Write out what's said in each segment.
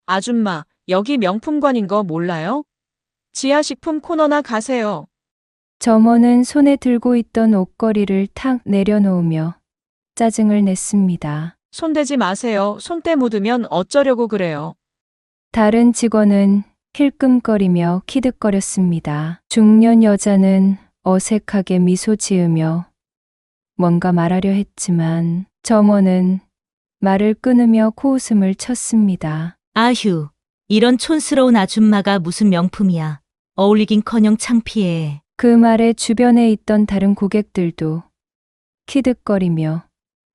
아줌마, 여기 명품관인 거 몰라요? 지하식품 코너나 가세요. 점원은 손에 들고 있던 옷걸이를 탁 내려놓으며 짜증을 냈습니다. 손대지 마세요. 손때 묻으면 어쩌려고 그래요. 다른 직원은 힐끔거리며 키득거렸습니다. 중년 여자는 어색하게 미소 지으며 뭔가 말하려 했지만 점원은 말을 끊으며 코웃음을 쳤습니다. 아휴, 이런 촌스러운 아줌마가 무슨 명품이야. 어울리긴커녕 창피해. 그 말에 주변에 있던 다른 고객들도 키득거리며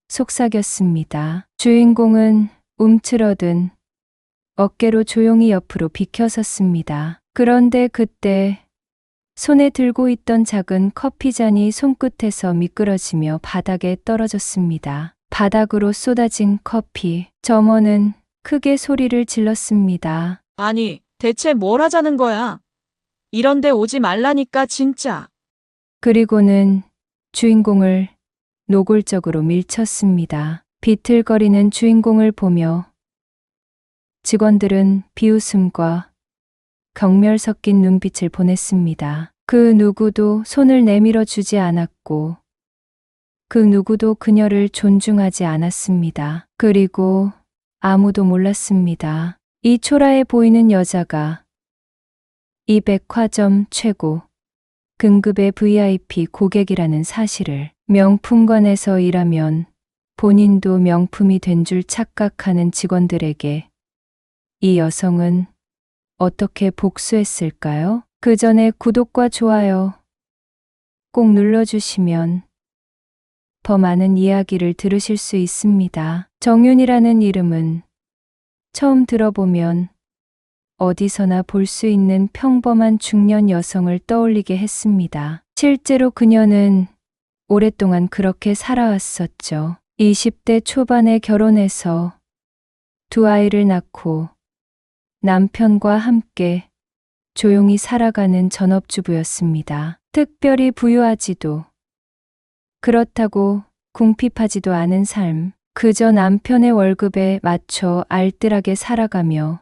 속삭였습니다. 주인공은 움츠러든 어깨로 조용히 옆으로 비켜섰습니다. 그런데 그때 손에 들고 있던 작은 커피잔이 손끝에서 미끄러지며 바닥에 떨어졌습니다. 바닥으로 쏟아진 커피. 점원은 크게 소리를 질렀습니다. 아니, 대체 뭘 하자는 거야? 이런데 오지 말라니까 진짜. 그리고는 주인공을 노골적으로 밀쳤습니다. 비틀거리는 주인공을 보며 직원들은 비웃음과 경멸 섞인 눈빛을 보냈습니다. 그 누구도 손을 내밀어 주지 않았고 그 누구도 그녀를 존중하지 않았습니다. 그리고 아무도 몰랐습니다. 이 초라해 보이는 여자가 이 백화점 최고 등급의 VIP 고객이라는 사실을 명품관에서 일하면 본인도 명품이 된 줄 착각하는 직원들에게 이 여성은 어떻게 복수했을까요? 그 전에 구독과 좋아요 꼭 눌러주시면 더 많은 이야기를 들으실 수 있습니다. 정윤이라는 이름은 처음 들어보면 어디서나 볼 수 있는 평범한 중년 여성을 떠올리게 했습니다. 실제로 그녀는 오랫동안 그렇게 살아왔었죠. 20대 초반에 결혼해서 두 아이를 낳고 남편과 함께 조용히 살아가는 전업주부였습니다. 특별히 부유하지도 그렇다고 궁핍하지도 않은 삶, 그저 남편의 월급에 맞춰 알뜰하게 살아가며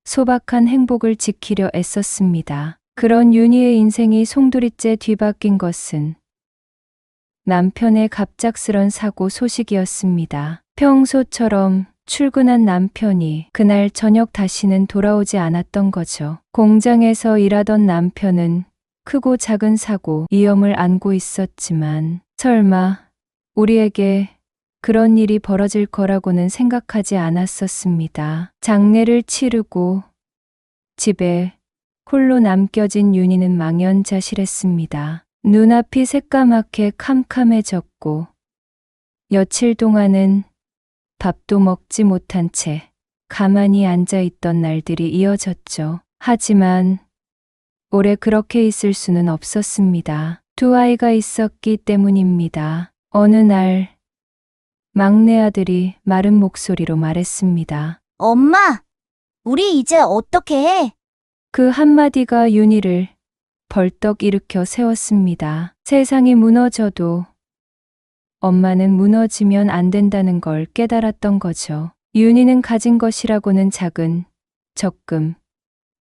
소박한 행복을 지키려 애썼습니다. 그런 윤희의 인생이 송두리째 뒤바뀐 것은 남편의 갑작스런 사고 소식이었습니다. 평소처럼 출근한 남편이 그날 저녁 다시는 돌아오지 않았던 거죠. 공장에서 일하던 남편은 크고 작은 사고, 위험을 안고 있었지만 설마 우리에게 그런 일이 벌어질 거라고는 생각하지 않았었습니다. 장례를 치르고 집에 홀로 남겨진 윤희는 망연자실했습니다. 눈앞이 새까맣게 캄캄해졌고 며칠 동안은 밥도 먹지 못한 채 가만히 앉아 있던 날들이 이어졌죠. 하지만 오래 그렇게 있을 수는 없었습니다. 두 아이가 있었기 때문입니다. 어느 날 막내 아들이 마른 목소리로 말했습니다. 엄마, 우리 이제 어떻게 해? 그 한마디가 윤희를 벌떡 일으켜 세웠습니다. 세상이 무너져도 엄마는 무너지면 안 된다는 걸 깨달았던 거죠. 윤희는 가진 것이라고는 작은 적금,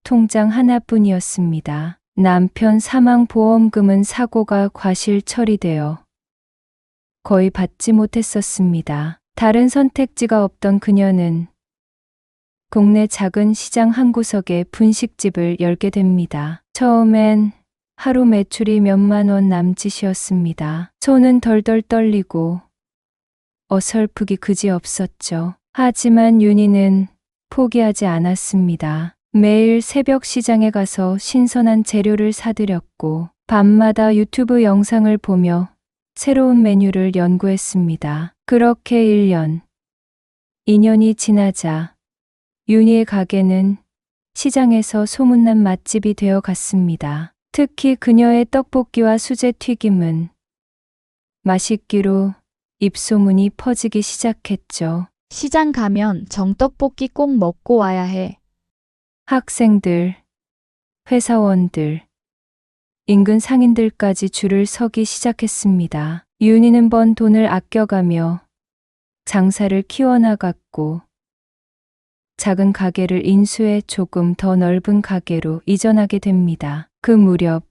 통장 하나뿐이었습니다. 남편 사망 보험금은 사고가 과실 처리되어 거의 받지 못했었습니다. 다른 선택지가 없던 그녀는 동네 작은 시장 한 구석에 분식집을 열게 됩니다. 처음엔 하루 매출이 몇만 원 남짓이었습니다. 손은 덜덜 떨리고 어설프기 그지없었죠. 하지만 윤희는 포기하지 않았습니다. 매일 새벽 시장에 가서 신선한 재료를 사들였고 밤마다 유튜브 영상을 보며 새로운 메뉴를 연구했습니다. 그렇게 1년, 2년이 지나자 윤희의 가게는 시장에서 소문난 맛집이 되어 갔습니다. 특히 그녀의 떡볶이와 수제 튀김은 맛있기로 입소문이 퍼지기 시작했죠. 시장 가면 정떡볶이 꼭 먹고 와야 해. 학생들, 회사원들, 인근 상인들까지 줄을 서기 시작했습니다. 윤희는 번 돈을 아껴가며 장사를 키워나갔고 작은 가게를 인수해 조금 더 넓은 가게로 이전하게 됩니다. 그 무렵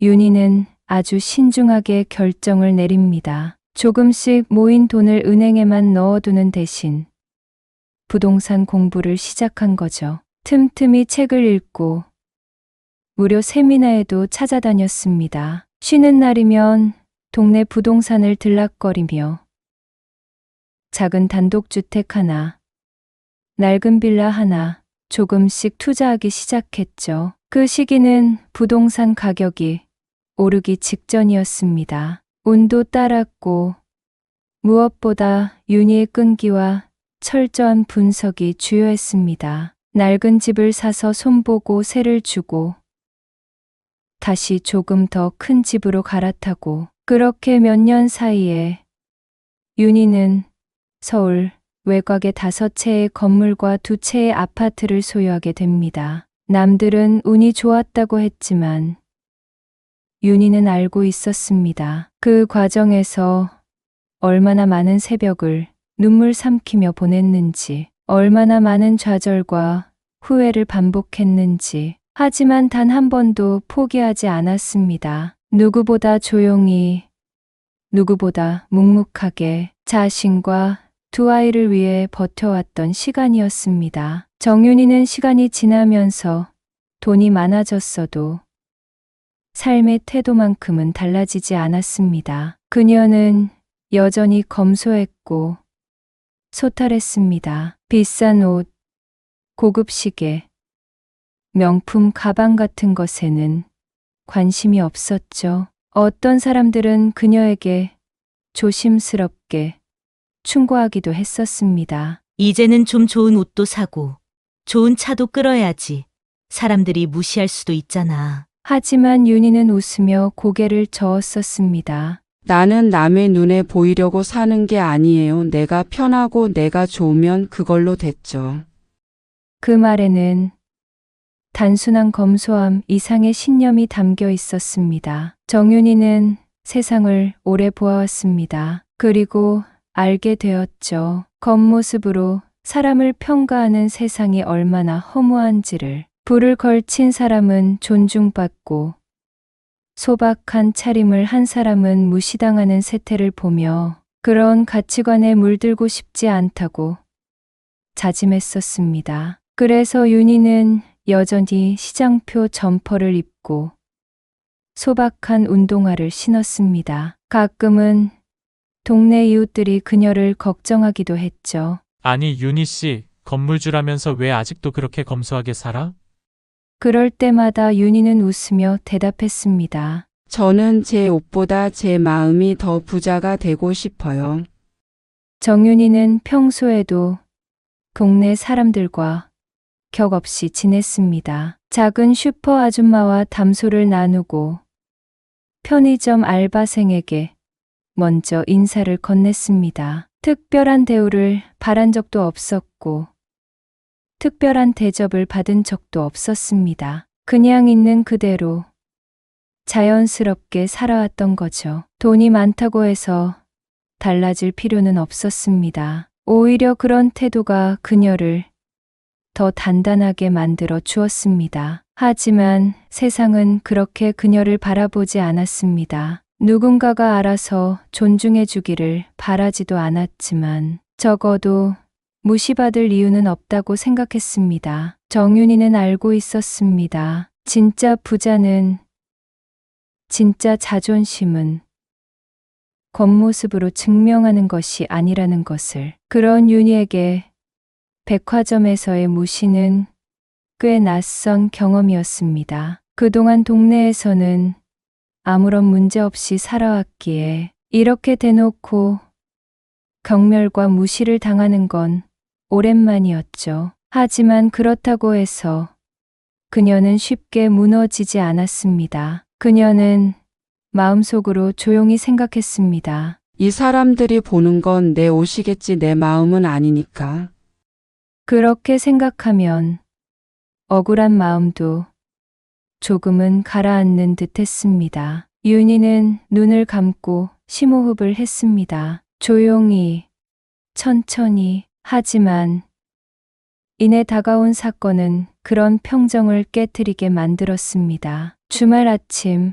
윤희는 아주 신중하게 결정을 내립니다. 조금씩 모인 돈을 은행에만 넣어두는 대신 부동산 공부를 시작한 거죠. 틈틈이 책을 읽고 무료 세미나에도 찾아다녔습니다. 쉬는 날이면 동네 부동산을 들락거리며 작은 단독주택 하나, 낡은 빌라 하나 조금씩 투자하기 시작했죠. 그 시기는 부동산 가격이 오르기 직전이었습니다. 운도 따랐고 무엇보다 윤희의 끈기와 철저한 분석이 주요했습니다. 낡은 집을 사서 손보고 세를 주고 다시 조금 더 큰 집으로 갈아타고 그렇게 몇 년 사이에 윤희는 서울 외곽의 5채의 건물과 2채의 아파트를 소유하게 됩니다. 남들은 운이 좋았다고 했지만 윤희는 알고 있었습니다. 그 과정에서 얼마나 많은 새벽을 눈물 삼키며 보냈는지, 얼마나 많은 좌절과 후회를 반복했는지. 하지만 단 한 번도 포기하지 않았습니다. 누구보다 조용히, 누구보다 묵묵하게 자신과 2아이를 위해 버텨왔던 시간이었습니다. 정윤희는 시간이 지나면서 돈이 많아졌어도 삶의 태도만큼은 달라지지 않았습니다. 그녀는 여전히 검소했고 소탈했습니다. 비싼 옷, 고급 시계, 명품 가방 같은 것에는 관심이 없었죠. 어떤 사람들은 그녀에게 조심스럽게 충고하기도 했었습니다. 이제는 좀 좋은 옷도 사고 좋은 차도 끌어야지. 사람들이 무시할 수도 있잖아. 하지만 윤희는 웃으며 고개를 저었었습니다. 나는 남의 눈에 보이려고 사는 게 아니에요. 내가 편하고 내가 좋으면 그걸로 됐죠. 그 말에는 단순한 검소함 이상의 신념이 담겨 있었습니다. 정윤희는 세상을 오래 보아왔습니다. 그리고 알게 되었죠. 겉모습으로 사람을 평가하는 세상이 얼마나 허무한지를. 불을 걸친 사람은 존중받고 소박한 차림을 한 사람은 무시당하는 세태를 보며 그런 가치관에 물들고 싶지 않다고 자짐했었습니다. 그래서 윤희는 여전히 시장표 점퍼를 입고 소박한 운동화를 신었습니다. 가끔은 동네 이웃들이 그녀를 걱정하기도 했죠. 아니, 윤희 씨, 건물주라면서 왜 아직도 그렇게 검소하게 살아? 그럴 때마다 윤희는 웃으며 대답했습니다. 저는 제 옷보다 제 마음이 더 부자가 되고 싶어요. 정윤희는 평소에도 동네 사람들과 격없이 지냈습니다. 작은 슈퍼 아줌마와 담소를 나누고 편의점 알바생에게 먼저 인사를 건넸습니다. 특별한 대우를 바란 적도 없었고 특별한 대접을 받은 적도 없었습니다. 그냥 있는 그대로 자연스럽게 살아왔던 거죠. 돈이 많다고 해서 달라질 필요는 없었습니다. 오히려 그런 태도가 그녀를 더 단단하게 만들어 주었습니다. 하지만 세상은 그렇게 그녀를 바라보지 않았습니다. 누군가가 알아서 존중해 주기를 바라지도 않았지만 적어도 무시받을 이유는 없다고 생각했습니다. 정윤희는 알고 있었습니다. 진짜 부자는, 진짜 자존심은 겉모습으로 증명하는 것이 아니라는 것을. 그런 윤희에게 백화점에서의 무시는 꽤 낯선 경험이었습니다. 그동안 동네에서는 아무런 문제 없이 살아왔기에 이렇게 대놓고 경멸과 무시를 당하는 건 오랜만이었죠. 하지만 그렇다고 해서 그녀는 쉽게 무너지지 않았습니다. 그녀는 마음속으로 조용히 생각했습니다. 이 사람들이 보는 건 내 옷이겠지 내 마음은 아니니까. 그렇게 생각하면 억울한 마음도 조금은 가라앉는 듯 했습니다. 윤희는 눈을 감고 심호흡을 했습니다. 조용히, 천천히, 하지만 이내 다가온 사건은 그런 평정을 깨트리게 만들었습니다. 주말 아침,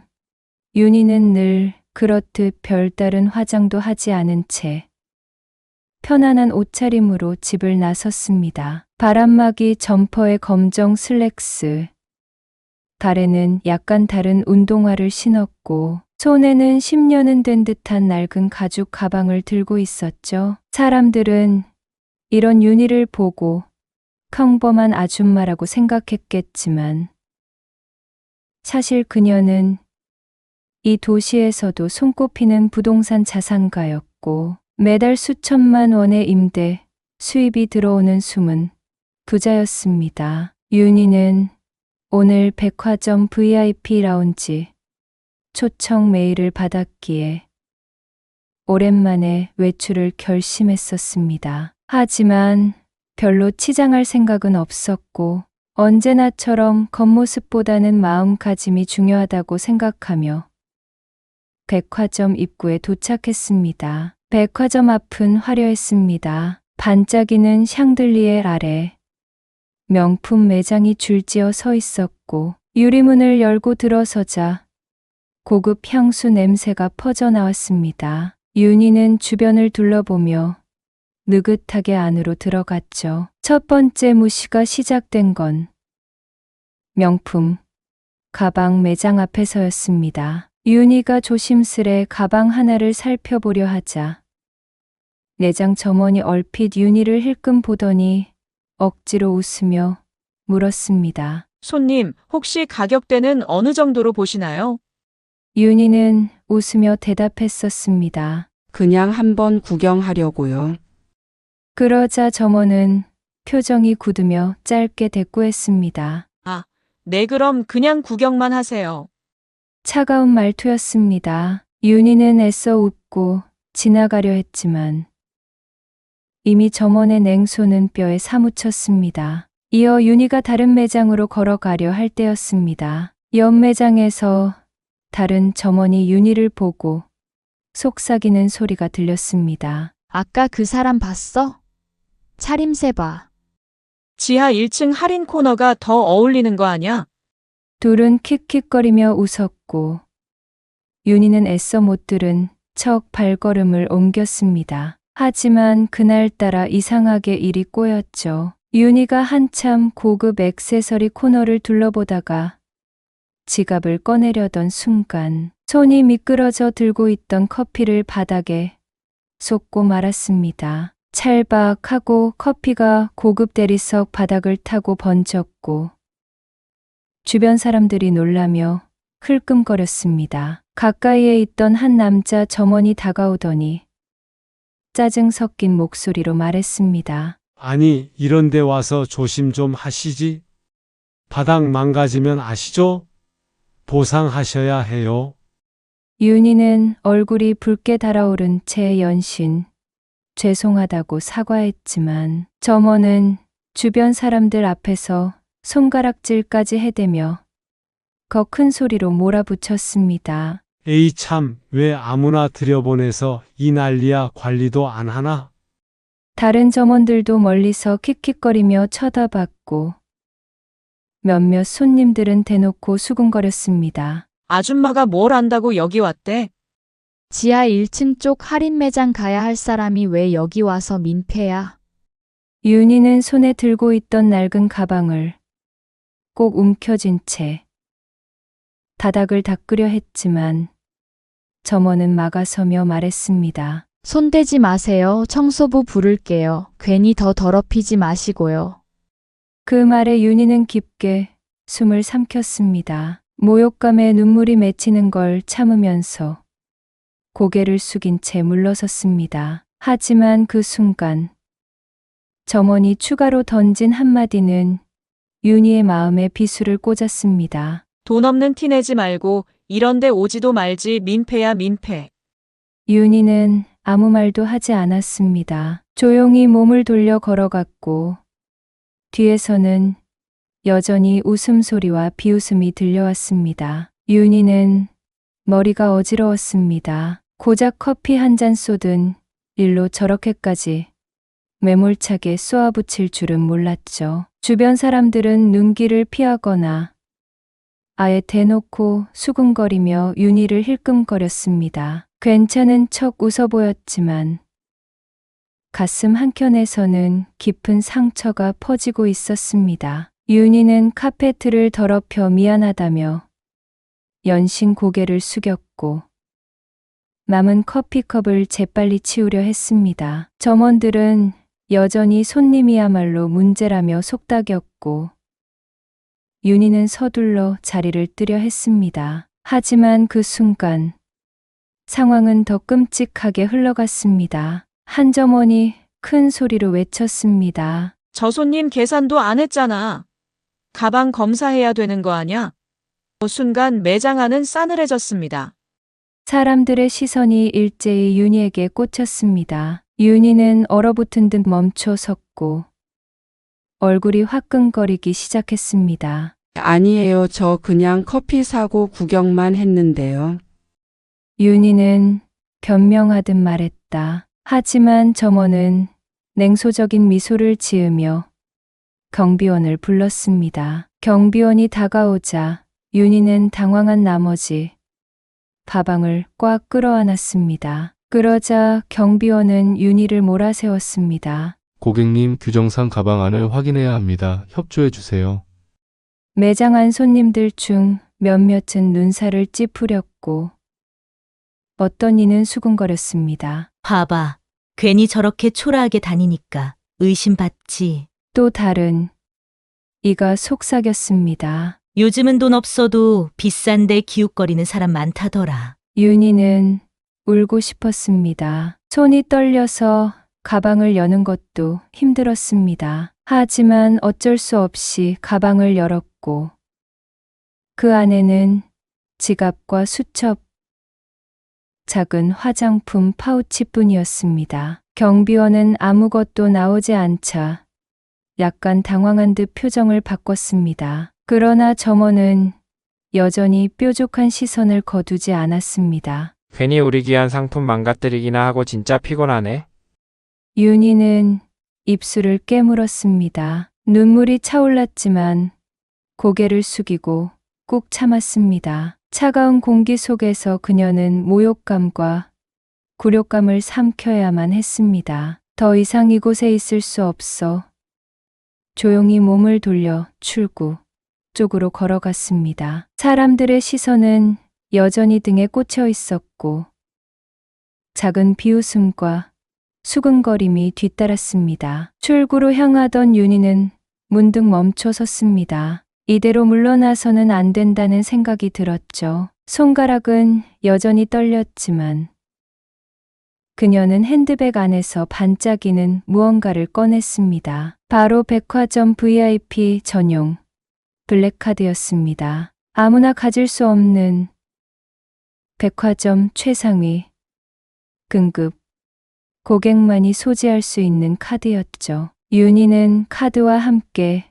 윤희는 늘 그렇듯 별다른 화장도 하지 않은 채 편안한 옷차림으로 집을 나섰습니다. 바람막이 점퍼에 검정 슬랙스, 발에는 약간 다른 운동화를 신었고 손에는 10년은 된 듯한 낡은 가죽 가방을 들고 있었죠. 사람들은 이런 윤희를 보고 평범한 아줌마라고 생각했겠지만 사실 그녀는 이 도시에서도 손꼽히는 부동산 자산가였고 매달 수천만 원의 임대 수입이 들어오는 숨은 부자였습니다. 윤희는 오늘 백화점 VIP 라운지 초청 메일을 받았기에 오랜만에 외출을 결심했었습니다. 하지만 별로 치장할 생각은 없었고 언제나처럼 겉모습보다는 마음가짐이 중요하다고 생각하며 백화점 입구에 도착했습니다. 백화점 앞은 화려했습니다. 반짝이는 샹들리에 아래 명품 매장이 줄지어 서 있었고 유리문을 열고 들어서자 고급 향수 냄새가 퍼져나왔습니다. 윤희는 주변을 둘러보며 느긋하게 안으로 들어갔죠. 첫 번째 무시가 시작된 건 명품 가방 매장 앞에서였습니다. 윤희가 조심스레 가방 하나를 살펴보려 하자 매장 점원이 얼핏 윤희를 힐끔 보더니 억지로 웃으며 물었습니다. 손님, 혹시 가격대는 어느 정도로 보시나요? 윤희는 웃으며 대답했었습니다. 그냥 한번 구경하려고요. 그러자 점원은 표정이 굳으며 짧게 대꾸했습니다. 네, 그럼 그냥 구경만 하세요. 차가운 말투였습니다. 윤희는 애써 웃고 지나가려 했지만 이미 점원의 냉소는 뼈에 사무쳤습니다. 이어 윤희가 다른 매장으로 걸어가려 할 때였습니다. 옆 매장에서 다른 점원이 윤희를 보고 속삭이는 소리가 들렸습니다. 아까 그 사람 봤어? 차림새 봐. 지하 1층 할인 코너가 더 어울리는 거 아냐? 둘은 킥킥거리며 웃었고 윤희는 애써 못 들은 척 발걸음을 옮겼습니다. 하지만 그날따라 이상하게 일이 꼬였죠. 윤희가 한참 고급 액세서리 코너를 둘러보다가 지갑을 꺼내려던 순간 손이 미끄러져 들고 있던 커피를 바닥에 쏟고 말았습니다. 찰박하고 커피가 고급 대리석 바닥을 타고 번졌고 주변 사람들이 놀라며 흘끔거렸습니다. 가까이에 있던 한 남자 점원이 다가오더니 짜증 섞인 목소리로 말했습니다. 아니, 이런 데 와서 조심 좀 하시지. 바닥 망가지면 아시죠? 보상하셔야 해요. 윤희는 얼굴이 붉게 달아오른 채 연신 죄송하다고 사과했지만 점원은 주변 사람들 앞에서 손가락질까지 해대며 더 큰 소리로 몰아붙였습니다. 에이 참, 왜 아무나 들여보내서 이 난리야. 관리도 안 하나? 다른 점원들도 멀리서 킥킥거리며 쳐다봤고 몇몇 손님들은 대놓고 수군거렸습니다. 아줌마가 뭘 안다고 여기 왔대? 지하 1층 쪽 할인 매장 가야 할 사람이 왜 여기 와서 민폐야? 윤희는 손에 들고 있던 낡은 가방을 꼭 움켜쥔 채 바닥을 닦으려 했지만 점원은 막아서며 말했습니다. 손대지 마세요. 청소부 부를게요. 괜히 더 더럽히지 마시고요. 그 말에 윤희는 깊게 숨을 삼켰습니다. 모욕감에 눈물이 맺히는 걸 참으면서 고개를 숙인 채 물러섰습니다. 하지만 그 순간 점원이 추가로 던진 한마디는 윤희의 마음에 비수를 꽂았습니다. 돈 없는 티 내지 말고 이런 데 오지도 말지. 민폐야, 민폐. 윤희는 아무 말도 하지 않았습니다. 조용히 몸을 돌려 걸어갔고 뒤에서는 여전히 웃음소리와 비웃음이 들려왔습니다. 윤희는 머리가 어지러웠습니다. 고작 커피 한 잔 쏟은 일로 저렇게까지 매몰차게 쏘아붙일 줄은 몰랐죠. 주변 사람들은 눈길을 피하거나 아예 대놓고 수군거리며 윤희를 힐끔거렸습니다. 괜찮은 척 웃어 보였지만 가슴 한켠에서는 깊은 상처가 퍼지고 있었습니다. 윤희는 카페트를 더럽혀 미안하다며 연신 고개를 숙였고 남은 커피컵을 재빨리 치우려 했습니다. 점원들은 여전히 손님이야말로 문제라며 속닥였고 윤희는 서둘러 자리를 뜨려 했습니다. 하지만 그 순간 상황은 더 끔찍하게 흘러갔습니다. 한 점원이 큰 소리로 외쳤습니다. 저 손님 계산도 안 했잖아. 가방 검사해야 되는 거 아냐? 순간 매장 안은 싸늘해졌습니다. 사람들의 시선이 일제히 윤희에게 꽂혔습니다. 윤희는 얼어붙은 듯 멈춰 섰고 얼굴이 화끈거리기 시작했습니다. 아니에요. 저 그냥 커피 사고 구경만 했는데요. 윤희는 변명하듯 말했다. 하지만 점원은 냉소적인 미소를 지으며 경비원을 불렀습니다. 경비원이 다가오자 윤희는 당황한 나머지 가방을 꽉 끌어안았습니다. 그러자 경비원은 윤희를 몰아세웠습니다. 고객님, 규정상 가방 안을 확인해야 합니다. 협조해 주세요. 매장 안 손님들 중 몇몇은 눈살을 찌푸렸고 어떤 이는 수군거렸습니다. 봐봐. 괜히 저렇게 초라하게 다니니까 의심받지. 또 다른 이가 속삭였습니다. 요즘은 돈 없어도 비싼데 기웃거리는 사람 많다더라. 윤희는 울고 싶었습니다. 손이 떨려서 가방을 여는 것도 힘들었습니다. 하지만 어쩔 수 없이 가방을 열었고 그 안에는 지갑과 수첩, 작은 화장품 파우치뿐이었습니다. 경비원은 아무것도 나오지 않자 약간 당황한 듯 표정을 바꿨습니다. 그러나 점원은 여전히 뾰족한 시선을 거두지 않았습니다. 괜히 우리 귀한 상품 망가뜨리기나 하고 진짜 피곤하네. 윤희는 입술을 깨물었습니다. 눈물이 차올랐지만 고개를 숙이고 꾹 참았습니다. 차가운 공기 속에서 그녀는 모욕감과 굴욕감을 삼켜야만 했습니다. 더 이상 이곳에 있을 수 없어 조용히 몸을 돌려 출구 쪽으로 걸어갔습니다. 사람들의 시선은 여전히 등에 꽂혀 있었고 작은 비웃음과 수근거림이 뒤따랐습니다. 출구로 향하던 윤희는 문득 멈춰 섰습니다. 이대로 물러나서는 안 된다는 생각이 들었죠. 손가락은 여전히 떨렸지만 그녀는 핸드백 안에서 반짝이는 무언가를 꺼냈습니다. 바로 백화점 VIP 전용 블랙카드였습니다. 아무나 가질 수 없는 백화점 최상위 등급 고객만이 소지할 수 있는 카드였죠. 윤희는 카드와 함께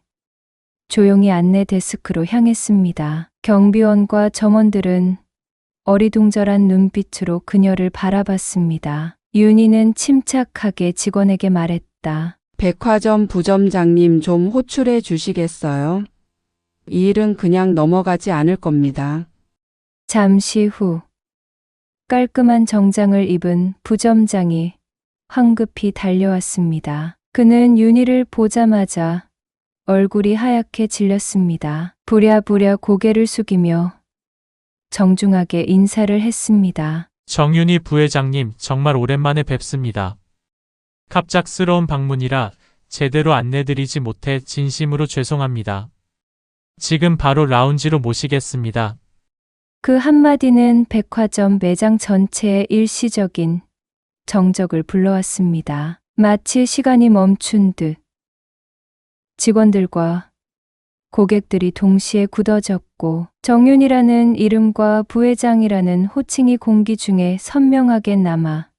조용히 안내 데스크로 향했습니다. 경비원과 점원들은 어리둥절한 눈빛으로 그녀를 바라봤습니다. 윤희는 침착하게 직원에게 말했다. 백화점 부점장님 좀 호출해 주시겠어요? 이 일은 그냥 넘어가지 않을 겁니다. 잠시 후 깔끔한 정장을 입은 부점장이 황급히 달려왔습니다. 그는 윤희를 보자마자 얼굴이 하얗게 질렸습니다. 부랴부랴 고개를 숙이며 정중하게 인사를 했습니다. 정윤희 부회장님, 정말 오랜만에 뵙습니다. 갑작스러운 방문이라 제대로 안내드리지 못해 진심으로 죄송합니다. 지금 바로 라운지로 모시겠습니다. 그 한마디는 백화점 매장 전체의 일시적인 정적을 불러왔습니다. 마치 시간이 멈춘 듯 직원들과 고객들이 동시에 굳어졌고 정윤이라는 이름과 부회장이라는 호칭이 공기 중에 선명하게 남아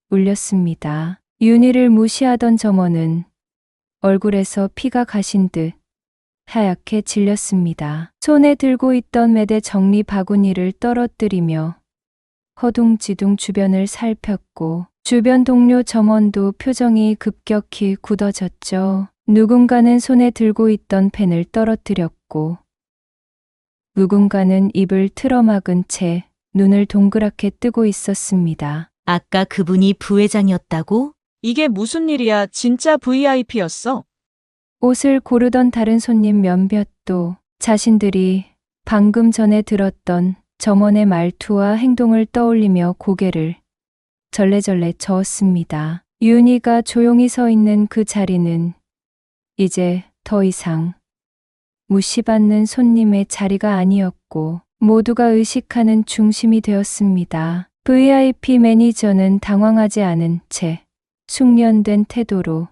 울렸습니다. 윤희를 무시하던 점원은 얼굴에서 피가 가신 듯 하얗게 질렸습니다. 손에 들고 있던 매대 정리 바구니를 떨어뜨리며 허둥지둥 주변을 살폈고 주변 동료 점원도 표정이 급격히 굳어졌죠. 누군가는 손에 들고 있던 펜을 떨어뜨렸고, 누군가는 입을 틀어막은 채 눈을 동그랗게 뜨고 있었습니다. 아까 그분이 부회장이었다고? 이게 무슨 일이야? 진짜 VIP였어. 옷을 고르던 다른 손님 몇몇도 자신들이 방금 전에 들었던 점원의 말투와 행동을 떠올리며 고개를 절레절레 저었습니다. 윤희가 조용히 서 있는 그 자리는 이제 더 이상 무시받는 손님의 자리가 아니었고 모두가 의식하는 중심이 되었습니다. VIP 매니저는 당황하지 않은 채 숙련된 태도로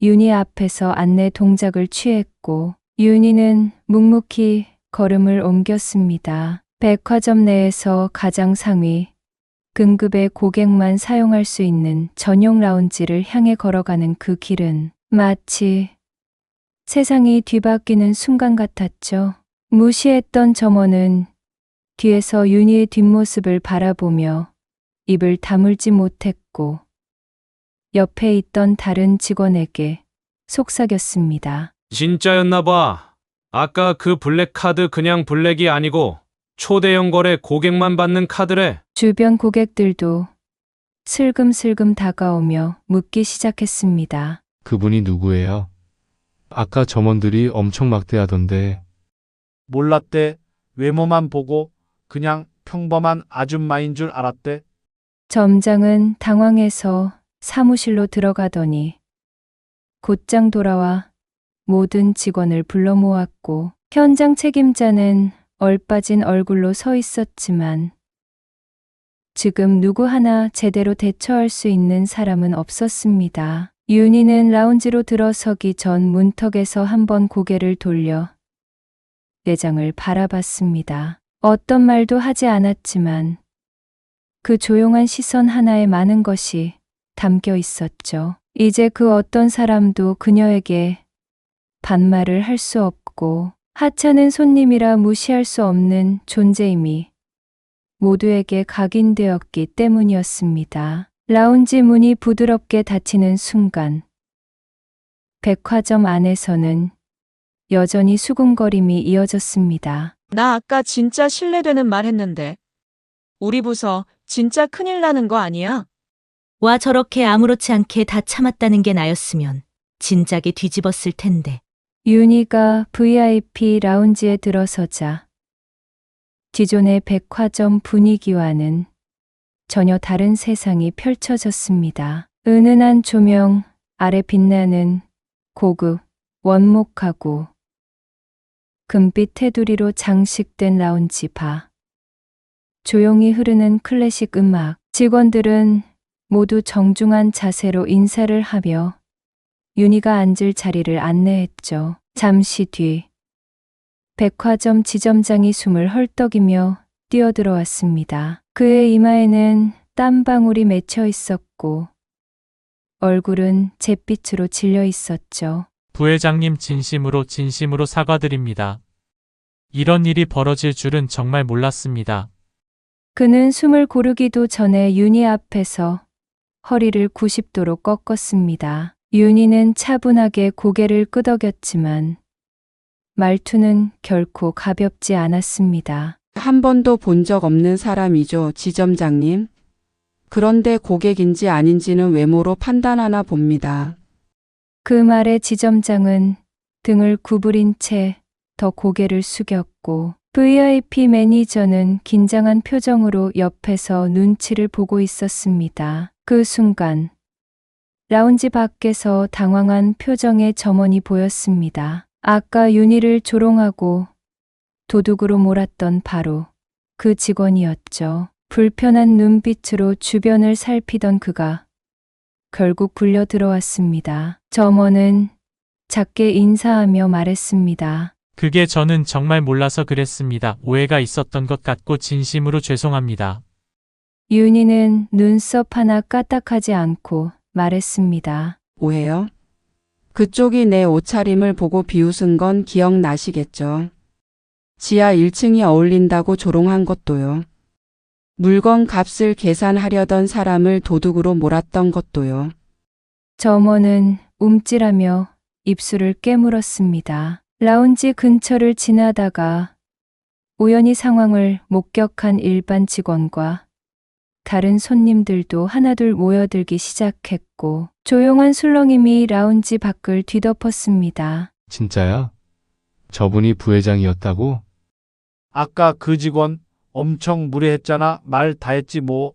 윤희 앞에서 안내 동작을 취했고 윤희는 묵묵히 걸음을 옮겼습니다. 백화점 내에서 가장 상위 등급의 고객만 사용할 수 있는 전용 라운지를 향해 걸어가는 그 길은 마치 세상이 뒤바뀌는 순간 같았죠. 무시했던 점원은 뒤에서 윤희의 뒷모습을 바라보며 입을 다물지 못했고 옆에 있던 다른 직원에게 속삭였습니다. 진짜였나 봐. 아까 그 블랙카드 그냥 블랙이 아니고 초대형 거래 고객만 받는 카드래. 주변 고객들도 슬금슬금 다가오며 묻기 시작했습니다. 그분이 누구예요? 아까 점원들이 엄청 막대하던데. 몰랐대. 외모만 보고 그냥 평범한 아줌마인 줄 알았대. 점장은 당황해서 사무실로 들어가더니 곧장 돌아와 모든 직원을 불러 모았고 현장 책임자는 얼빠진 얼굴로 서 있었지만 지금 누구 하나 제대로 대처할 수 있는 사람은 없었습니다. 윤희는 라운지로 들어서기 전 문턱에서 한번 고개를 돌려 내장을 바라봤습니다. 어떤 말도 하지 않았지만 그 조용한 시선 하나에 많은 것이 담겨 있었죠. 이제 그 어떤 사람도 그녀에게 반말을 할 수 없고 하찮은 손님이라 무시할 수 없는 존재임이 모두에게 각인되었기 때문이었습니다. 라운지 문이 부드럽게 닫히는 순간 백화점 안에서는 여전히 수군거림이 이어졌습니다. 나 아까 진짜 실례되는 말 했는데. 우리 부서 진짜 큰일 나는 거 아니야? 와 저렇게 아무렇지 않게 다 참았다는 게 나였으면 진작에 뒤집었을 텐데. 윤희가 VIP 라운지에 들어서자 기존의 백화점 분위기와는 전혀 다른 세상이 펼쳐졌습니다. 은은한 조명 아래 빛나는 고급 원목하고 금빛 테두리로 장식된 라운지 바. 조용히 흐르는 클래식 음악. 직원들은 모두 정중한 자세로 인사를 하며 윤희가 앉을 자리를 안내했죠. 잠시 뒤 백화점 지점장이 숨을 헐떡이며 뛰어들어왔습니다. 그의 이마에는 땀방울이 맺혀 있었고 얼굴은 잿빛으로 질려 있었죠. 부회장님 진심으로 사과드립니다. 이런 일이 벌어질 줄은 정말 몰랐습니다. 그는 숨을 고르기도 전에 윤희 앞에서 허리를 90도로 꺾었습니다. 윤희는 차분하게 고개를 끄덕였지만 말투는 결코 가볍지 않았습니다. 한 번도 본 적 없는 사람이죠, 지점장님. 그런데 고객인지 아닌지는 외모로 판단하나 봅니다. 그 말에 지점장은 등을 구부린 채 더 고개를 숙였고 VIP 매니저는 긴장한 표정으로 옆에서 눈치를 보고 있었습니다. 그 순간 라운지 밖에서 당황한 표정의 점원이 보였습니다. 아까 윤희를 조롱하고 도둑으로 몰았던 바로 그 직원이었죠. 불편한 눈빛으로 주변을 살피던 그가 결국 굴려 들어왔습니다. 점원은 작게 인사하며 말했습니다. 그게 저는 정말 몰라서 그랬습니다. 오해가 있었던 것 같고 진심으로 죄송합니다. 윤희는 눈썹 하나 까딱하지 않고 말했습니다. 오해요? 그쪽이 내 옷차림을 보고 비웃은 건 기억나시겠죠? 지하 1층이 어울린다고 조롱한 것도요. 물건 값을 계산하려던 사람을 도둑으로 몰았던 것도요. 점원은 움찔하며 입술을 깨물었습니다. 라운지 근처를 지나다가 우연히 상황을 목격한 일반 직원과 다른 손님들도 하나둘 모여들기 시작했고 조용한 술렁임이 라운지 밖을 뒤덮었습니다. 진짜야? 저분이 부회장이었다고? 아까 그 직원 엄청 무례했잖아. 말 다 했지 뭐.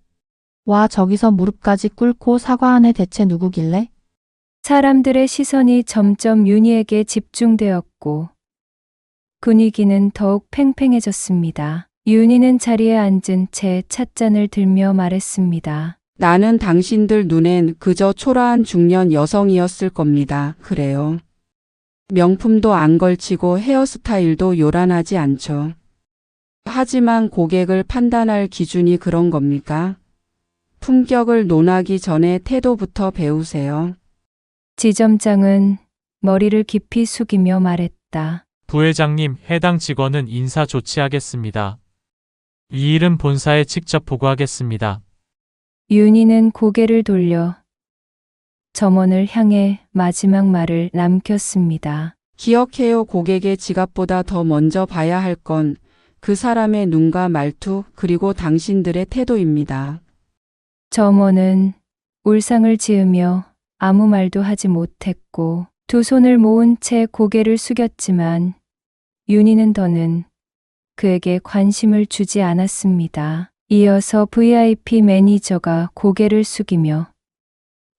와, 저기서 무릎까지 꿇고 사과하네. 대체 누구길래? 사람들의 시선이 점점 윤희에게 집중되었고 분위기는 더욱 팽팽해졌습니다. 윤희는 자리에 앉은 채 찻잔을 들며 말했습니다. 나는 당신들 눈엔 그저 초라한 중년 여성이었을 겁니다. 그래요. 명품도 안 걸치고 헤어스타일도 요란하지 않죠. 하지만 고객을 판단할 기준이 그런 겁니까? 품격을 논하기 전에 태도부터 배우세요. 지점장은 머리를 깊이 숙이며 말했다. 부회장님, 해당 직원은 인사 조치하겠습니다. 이 일은 본사에 직접 보고하겠습니다. 윤희는 고개를 돌려 점원을 향해 마지막 말을 남겼습니다. 기억해요. 고객의 지갑보다 더 먼저 봐야 할 건 그 사람의 눈과 말투 그리고 당신들의 태도입니다. 점원은 울상을 지으며 아무 말도 하지 못했고 두 손을 모은 채 고개를 숙였지만 윤희는 더는 그에게 관심을 주지 않았습니다. 이어서 VIP 매니저가 고개를 숙이며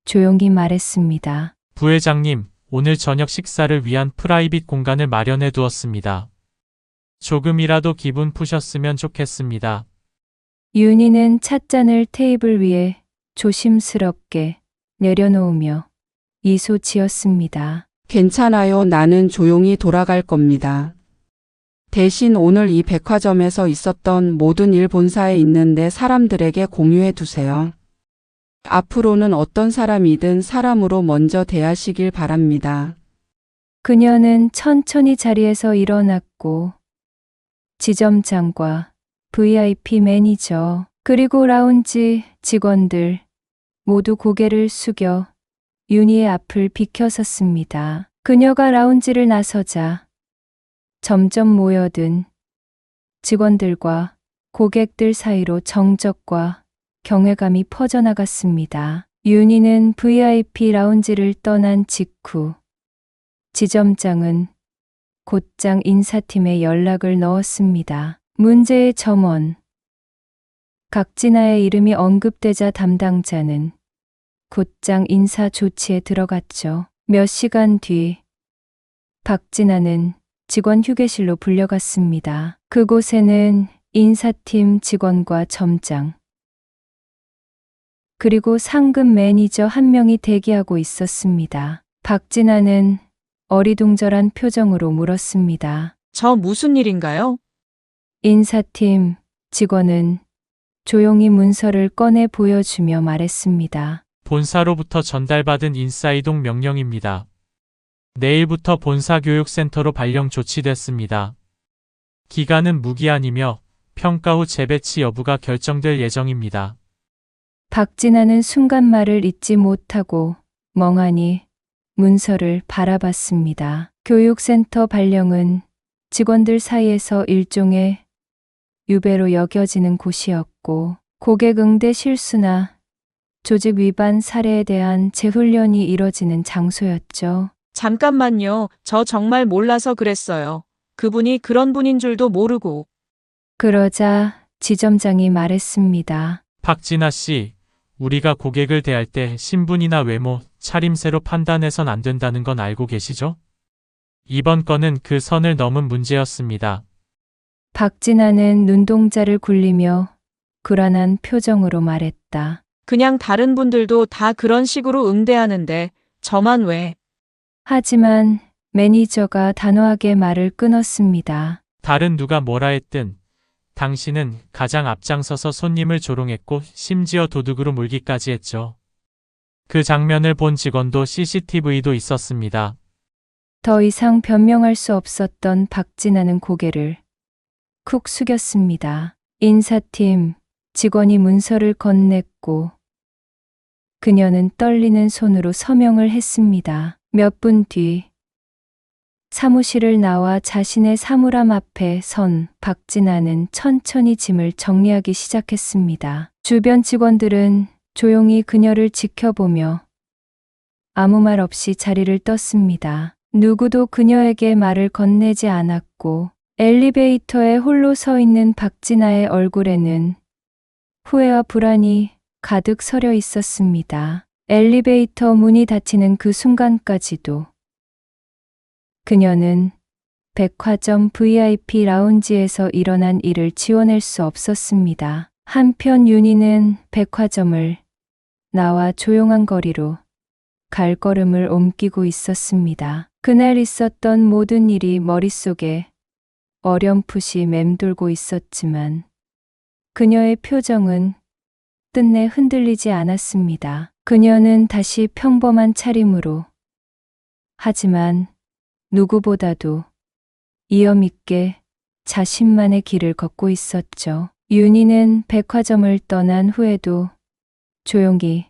조용히 말했습니다. 부회장님, 오늘 저녁 식사를 위한 프라이빗 공간을 마련해 두었습니다. 조금이라도 기분 푸셨으면 좋겠습니다. 윤희는 찻잔을 테이블 위에 조심스럽게 내려놓으며 미소 지었습니다. 괜찮아요. 나는 조용히 돌아갈 겁니다. 대신 오늘 이 백화점에서 있었던 모든 일 본사에 있는데 사람들에게 공유해 두세요. 앞으로는 어떤 사람이든 사람으로 먼저 대하시길 바랍니다. 그녀는 천천히 자리에서 일어났고 지점장과 VIP 매니저 그리고 라운지 직원들 모두 고개를 숙여 윤희의 앞을 비켜섰습니다. 그녀가 라운지를 나서자 점점 모여든 직원들과 고객들 사이로 정적과 경외감이 퍼져나갔습니다. 윤희는 VIP 라운지를 떠난 직후 지점장은 곧장 인사팀에 연락을 넣었습니다. 문제의 점원 각진아의 이름이 언급되자 담당자는 곧장 인사 조치에 들어갔죠. 몇 시간 뒤 박진아는 직원 휴게실로 불려갔습니다. 그곳에는 인사팀 직원과 점장 그리고 상급 매니저 한 명이 대기하고 있었습니다. 박진아는 어리둥절한 표정으로 물었습니다. 저 무슨 일인가요? 인사팀 직원은 조용히 문서를 꺼내 보여주며 말했습니다. 본사로부터 전달받은 인사이동 명령입니다. 내일부터 본사 교육센터로 발령 조치됐습니다. 기간은 무기한이며 평가 후 재배치 여부가 결정될 예정입니다. 박진아는 순간 말을 잇지 못하고 멍하니 문서를 바라봤습니다. 교육센터 발령은 직원들 사이에서 일종의 유배로 여겨지는 곳이었고 고객 응대 실수나 조직 위반 사례에 대한 재훈련이 이뤄지는 장소였죠. 잠깐만요. 저 정말 몰라서 그랬어요. 그분이 그런 분인 줄도 모르고. 그러자 지점장이 말했습니다. 박진아 씨, 우리가 고객을 대할 때 신분이나 외모, 차림새로 판단해선 안 된다는 건 알고 계시죠? 이번 건은 그 선을 넘은 문제였습니다. 박진아는 눈동자를 굴리며 불안한 표정으로 말했다. 그냥 다른 분들도 다 그런 식으로 응대하는데 저만 왜? 하지만 매니저가 단호하게 말을 끊었습니다. 다른 누가 뭐라 했든 당신은 가장 앞장서서 손님을 조롱했고 심지어 도둑으로 몰기까지 했죠. 그 장면을 본 직원도 CCTV도 있었습니다. 더 이상 변명할 수 없었던 박진아는 고개를 쿡 숙였습니다. 인사팀 직원이 문서를 건넸고 그녀는 떨리는 손으로 서명을 했습니다. 몇 분 뒤 사무실을 나와 자신의 사물함 앞에 선 박진아는 천천히 짐을 정리하기 시작했습니다. 주변 직원들은 조용히 그녀를 지켜보며 아무 말 없이 자리를 떴습니다. 누구도 그녀에게 말을 건네지 않았고 엘리베이터에 홀로 서 있는 박진아의 얼굴에는 후회와 불안이 가득 서려 있었습니다. 엘리베이터 문이 닫히는 그 순간까지도 그녀는 백화점 VIP 라운지에서 일어난 일을 지워낼 수 없었습니다. 한편 윤희는 백화점을 나와 조용한 거리로 발걸음을 옮기고 있었습니다. 그날 있었던 모든 일이 머릿속에 어렴풋이 맴돌고 있었지만 그녀의 표정은 끝내 흔들리지 않았습니다. 그녀는 다시 평범한 차림으로 하지만 누구보다도 이염 있게 자신만의 길을 걷고 있었죠. 윤희는 백화점을 떠난 후에도 조용히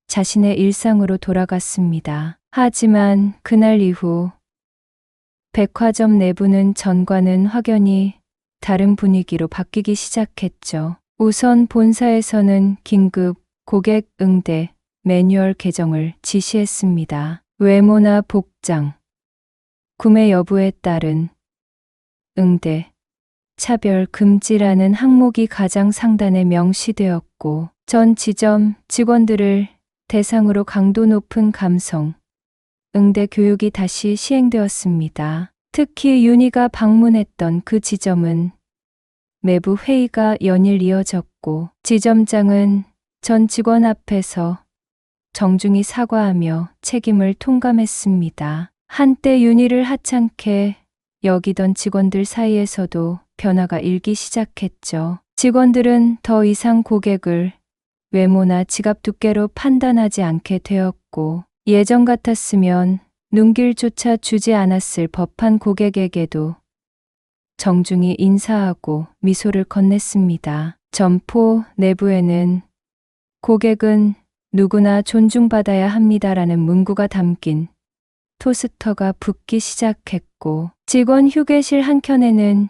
자신의 일상으로 돌아갔습니다. 하지만 그날 이후 백화점 내부는 전과는 확연히 다른 분위기로 바뀌기 시작했죠. 우선 본사에서는 긴급 고객 응대 매뉴얼 개정을 지시했습니다. 외모나 복장, 구매 여부에 따른 응대, 차별 금지라는 항목이 가장 상단에 명시되었고 전 지점 직원들을 대상으로 강도 높은 감성, 응대 교육이 다시 시행되었습니다. 특히 윤희가 방문했던 그 지점은 매부 회의가 연일 이어졌고 지점장은 전 직원 앞에서 정중히 사과하며 책임을 통감했습니다. 한때 윤희를 하찮게 여기던 직원들 사이에서도 변화가 일기 시작했죠. 직원들은 더 이상 고객을 외모나 지갑 두께로 판단하지 않게 되었고 예전 같았으면 눈길조차 주지 않았을 법한 고객에게도 정중히 인사하고 미소를 건넸습니다. 점포 내부에는 고객은 누구나 존중받아야 합니다라는 문구가 담긴 토스터가 붙기 시작했고 직원 휴게실 한켠에는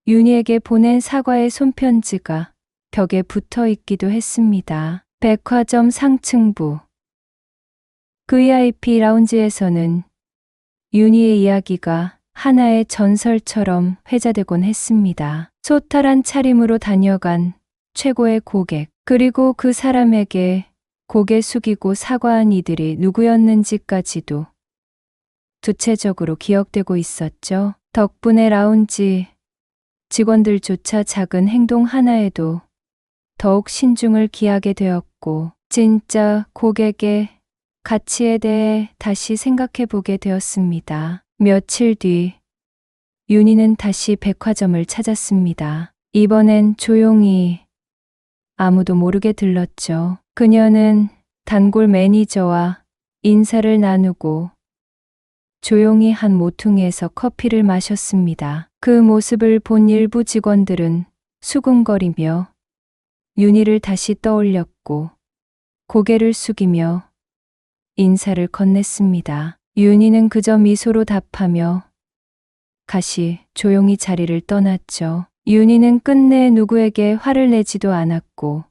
윤희에게 보낸 사과의 손편지가 벽에 붙어 있기도 했습니다. 백화점 상층부 VIP 라운지에서는 윤희의 이야기가 하나의 전설처럼 회자되곤 했습니다. 소탈한 차림으로 다녀간 최고의 고객, 그리고 그 사람에게 고개 숙이고 사과한 이들이 누구였는지까지도 구체적으로 기억되고 있었죠. 덕분에 라운지 직원들조차 작은 행동 하나에도 더욱 신중을 기하게 되었고 진짜 고객의 가치에 대해 다시 생각해 보게 되었습니다. 며칠 뒤 윤희는 다시 백화점을 찾았습니다. 이번엔 조용히 아무도 모르게 들렀죠. 그녀는 단골 매니저와 인사를 나누고 조용히 한 모퉁이에서 커피를 마셨습니다. 그 모습을 본 일부 직원들은 수군거리며 윤희를 다시 떠올렸고 고개를 숙이며 인사를 건넸습니다. 윤희는 그저 미소로 답하며 다시 조용히 자리를 떠났죠. 윤희는 끝내 누구에게 화를 내지도 않았고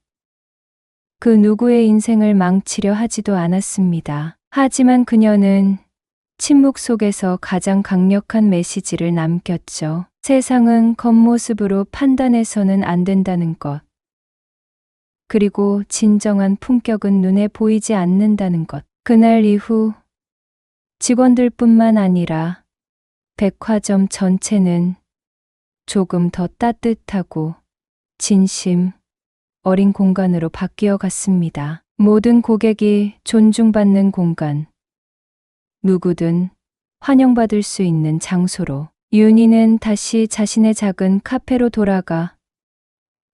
그 누구의 인생을 망치려 하지도 않았습니다. 하지만 그녀는 침묵 속에서 가장 강력한 메시지를 남겼죠. 세상은 겉모습으로 판단해서는 안 된다는 것. 그리고 진정한 품격은 눈에 보이지 않는다는 것. 그날 이후 직원들뿐만 아니라 백화점 전체는 조금 더 따뜻하고 진심 어린 공간으로 바뀌어 갔습니다. 모든 고객이 존중받는 공간. 누구든 환영받을 수 있는 장소로 윤희는 다시 자신의 작은 카페로 돌아가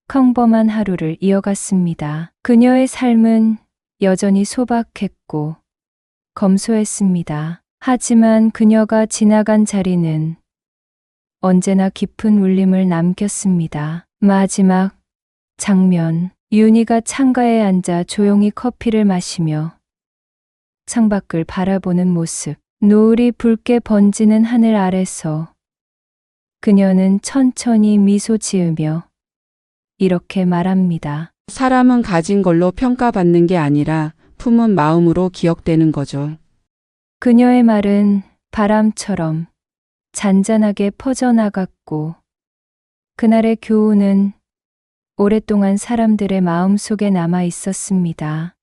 평범한 하루를 이어갔습니다. 그녀의 삶은 여전히 소박했고 검소했습니다. 하지만 그녀가 지나간 자리는 언제나 깊은 울림을 남겼습니다. 마지막 장면. 윤희가 창가에 앉아 조용히 커피를 마시며 창밖을 바라보는 모습. 노을이 붉게 번지는 하늘 아래서 그녀는 천천히 미소 지으며 이렇게 말합니다. 사람은 가진 걸로 평가받는 게 아니라 품은 마음으로 기억되는 거죠. 그녀의 말은 바람처럼 잔잔하게 퍼져나갔고 그날의 교훈은 오랫동안 사람들의 마음속에 남아 있었습니다.